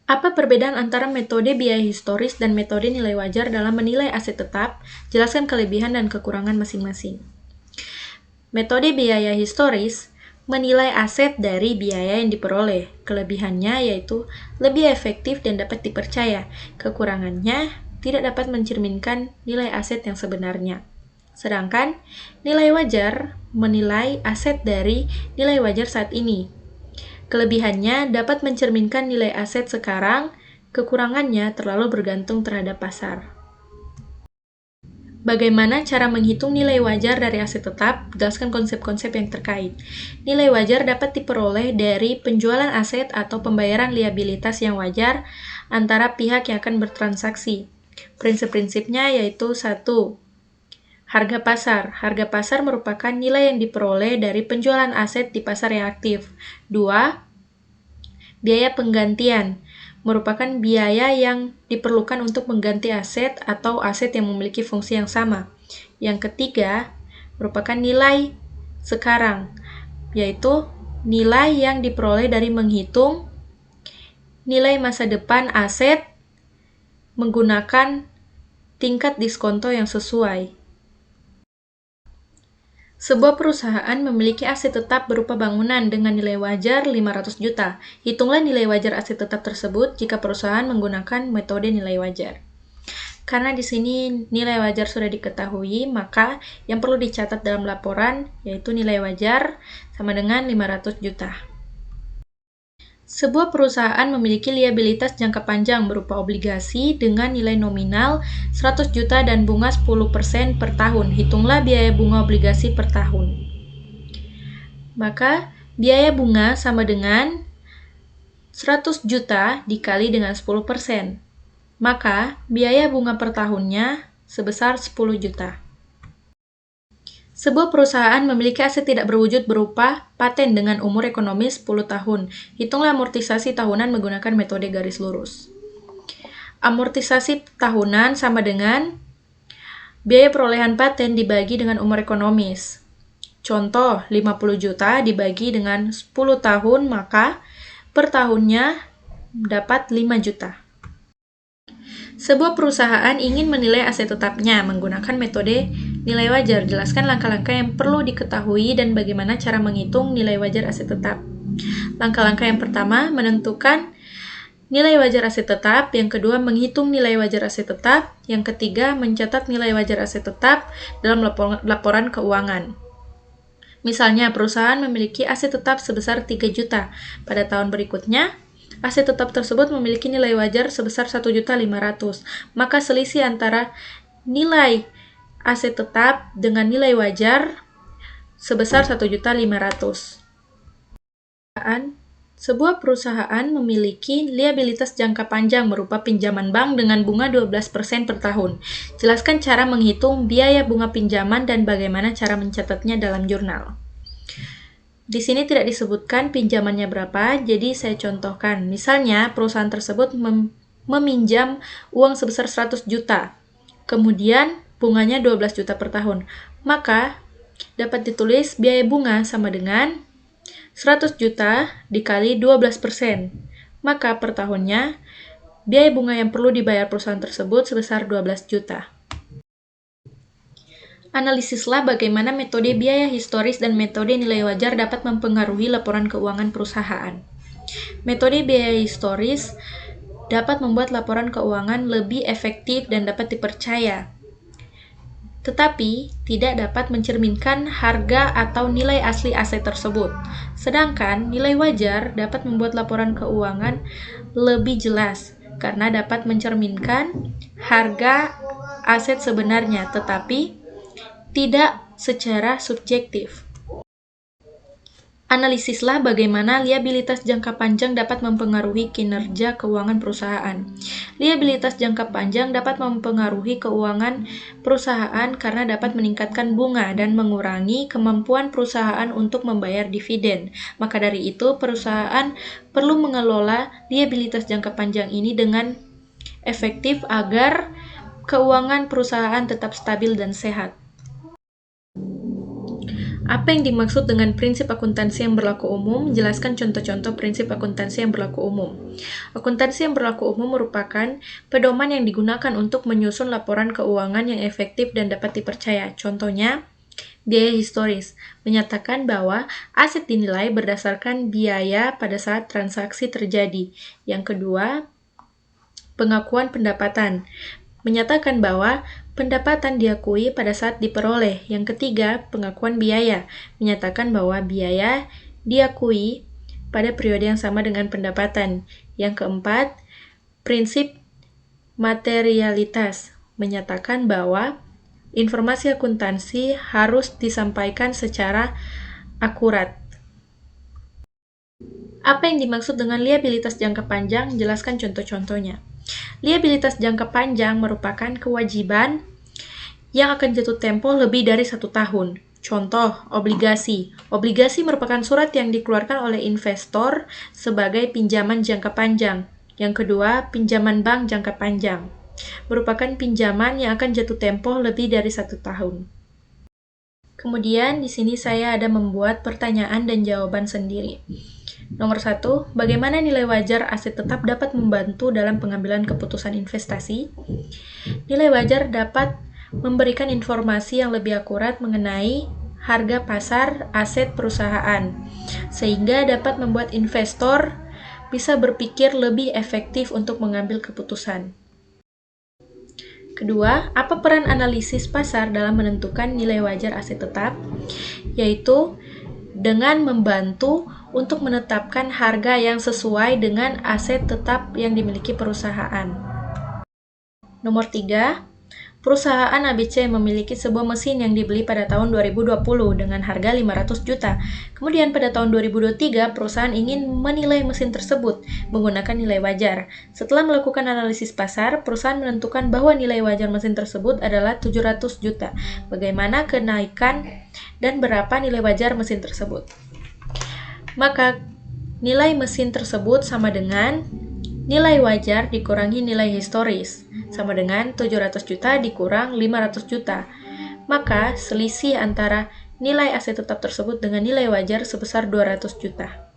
Apa perbedaan antara metode biaya historis dan metode nilai wajar dalam menilai aset tetap? Jelaskan kelebihan dan kekurangan masing-masing. Metode biaya historis menilai aset dari biaya yang diperoleh. Kelebihannya yaitu lebih efektif dan dapat dipercaya. Kekurangannya tidak dapat mencerminkan nilai aset yang sebenarnya. Sedangkan nilai wajar menilai aset dari nilai wajar saat ini. Kelebihannya dapat mencerminkan nilai aset sekarang, kekurangannya terlalu bergantung terhadap pasar. Bagaimana cara menghitung nilai wajar dari aset tetap? Jelaskan konsep-konsep yang terkait. Nilai wajar dapat diperoleh dari penjualan aset atau pembayaran liabilitas yang wajar antara pihak yang akan bertransaksi. Prinsip-prinsipnya yaitu 1. Harga pasar. Harga pasar merupakan nilai yang diperoleh dari penjualan aset di pasar yang aktif. 2. Biaya penggantian merupakan biaya yang diperlukan untuk mengganti aset atau aset yang memiliki fungsi yang sama. Yang ketiga, merupakan nilai sekarang, yaitu nilai yang diperoleh dari menghitung nilai masa depan aset menggunakan tingkat diskonto yang sesuai. Sebuah perusahaan memiliki aset tetap berupa bangunan dengan nilai wajar 500 juta. Hitunglah nilai wajar aset tetap tersebut jika perusahaan menggunakan metode nilai wajar. Karena di sini nilai wajar sudah diketahui, maka yang perlu dicatat dalam laporan yaitu nilai wajar sama dengan 500 juta. Sebuah perusahaan memiliki liabilitas jangka panjang berupa obligasi dengan nilai nominal 100 juta dan bunga 10% per tahun. Hitunglah biaya bunga obligasi per tahun. Maka, biaya bunga sama dengan 100 juta dikali dengan 10%. Maka, biaya bunga per tahunnya sebesar 10 juta. Sebuah perusahaan memiliki aset tidak berwujud berupa paten dengan umur ekonomis 10 tahun. Hitunglah amortisasi tahunan menggunakan metode garis lurus. Amortisasi tahunan sama dengan biaya perolehan paten dibagi dengan umur ekonomis. Contoh, 50 juta dibagi dengan 10 tahun, maka per tahunnya dapat 5 juta. Sebuah perusahaan ingin menilai aset tetapnya menggunakan metode nilai wajar. Jelaskan langkah-langkah yang perlu diketahui dan bagaimana cara menghitung nilai wajar aset tetap. Langkah-langkah yang pertama, menentukan nilai wajar aset tetap. Yang kedua, menghitung nilai wajar aset tetap. Yang ketiga, mencatat nilai wajar aset tetap dalam laporan keuangan. Misalnya, perusahaan memiliki aset tetap sebesar 3 juta. Pada tahun berikutnya, aset tetap tersebut memiliki nilai wajar sebesar 1.500.000. Maka selisih antara nilai aset tetap dengan nilai wajar sebesar 1.500.000. Sebuah perusahaan memiliki liabilitas jangka panjang berupa pinjaman bank dengan bunga 12% per tahun. Jelaskan cara menghitung biaya bunga pinjaman dan bagaimana cara mencatatnya dalam jurnal. Di sini tidak disebutkan pinjamannya berapa, jadi saya contohkan. Misalnya, perusahaan tersebut meminjam uang sebesar 100 juta. Kemudian, bunganya 12 juta per tahun. Maka, dapat ditulis biaya bunga sama dengan 100 juta dikali 12%. Maka, per tahunnya, biaya bunga yang perlu dibayar perusahaan tersebut sebesar 12 juta. Analisislah bagaimana metode biaya historis dan metode nilai wajar dapat mempengaruhi laporan keuangan perusahaan. Metode biaya historis dapat membuat laporan keuangan lebih efektif dan dapat dipercaya, tetapi tidak dapat mencerminkan harga atau nilai asli aset tersebut. Sedangkan nilai wajar dapat membuat laporan keuangan lebih jelas karena dapat mencerminkan harga aset sebenarnya, tetapi tidak secara subjektif. Analisislah bagaimana liabilitas jangka panjang dapat mempengaruhi kinerja keuangan perusahaan. Liabilitas jangka panjang dapat mempengaruhi keuangan perusahaan karena dapat meningkatkan bunga dan mengurangi kemampuan perusahaan untuk membayar dividen. Maka dari itu, perusahaan perlu mengelola liabilitas jangka panjang ini dengan efektif agar keuangan perusahaan tetap stabil dan sehat. Apa yang dimaksud dengan prinsip akuntansi yang berlaku umum? Jelaskan contoh-contoh prinsip akuntansi yang berlaku umum. Akuntansi yang berlaku umum merupakan pedoman yang digunakan untuk menyusun laporan keuangan yang efektif dan dapat dipercaya. Contohnya, biaya historis menyatakan bahwa aset dinilai berdasarkan biaya pada saat transaksi terjadi. Yang kedua, pengakuan pendapatan menyatakan bahwa pendapatan diakui pada saat diperoleh. Yang ketiga, pengakuan biaya menyatakan bahwa biaya diakui pada periode yang sama dengan pendapatan. Yang keempat, prinsip materialitas menyatakan bahwa informasi akuntansi harus disampaikan secara akurat. Apa yang dimaksud dengan liabilitas jangka panjang? Jelaskan contoh-contohnya. Liabilitas jangka panjang merupakan kewajiban yang akan jatuh tempo lebih dari 1 tahun. Contoh, obligasi. Obligasi merupakan surat yang dikeluarkan oleh investor sebagai pinjaman jangka panjang. Yang kedua, pinjaman bank jangka panjang. Merupakan pinjaman yang akan jatuh tempo lebih dari 1 tahun. Kemudian, di sini saya ada membuat pertanyaan dan jawaban sendiri. Nomor 1, bagaimana nilai wajar aset tetap dapat membantu dalam pengambilan keputusan investasi? Nilai wajar dapat memberikan informasi yang lebih akurat mengenai harga pasar aset perusahaan, sehingga dapat membuat investor bisa berpikir lebih efektif untuk mengambil keputusan. Kedua, apa peran analisis pasar dalam menentukan nilai wajar aset tetap? Yaitu dengan membantu untuk menetapkan harga yang sesuai dengan aset tetap yang dimiliki perusahaan. Nomor 3, perusahaan ABC memiliki sebuah mesin yang dibeli pada tahun 2020 dengan harga 500 juta. Kemudian pada tahun 2023, perusahaan ingin menilai mesin tersebut menggunakan nilai wajar. Setelah melakukan analisis pasar, perusahaan menentukan bahwa nilai wajar mesin tersebut adalah 700 juta. Bagaimana kenaikan dan berapa nilai wajar mesin tersebut? Maka nilai mesin tersebut sama dengan nilai wajar dikurangi nilai historis, sama dengan 700 juta dikurang 500 juta. Maka selisih antara nilai aset tetap tersebut dengan nilai wajar sebesar 200 juta.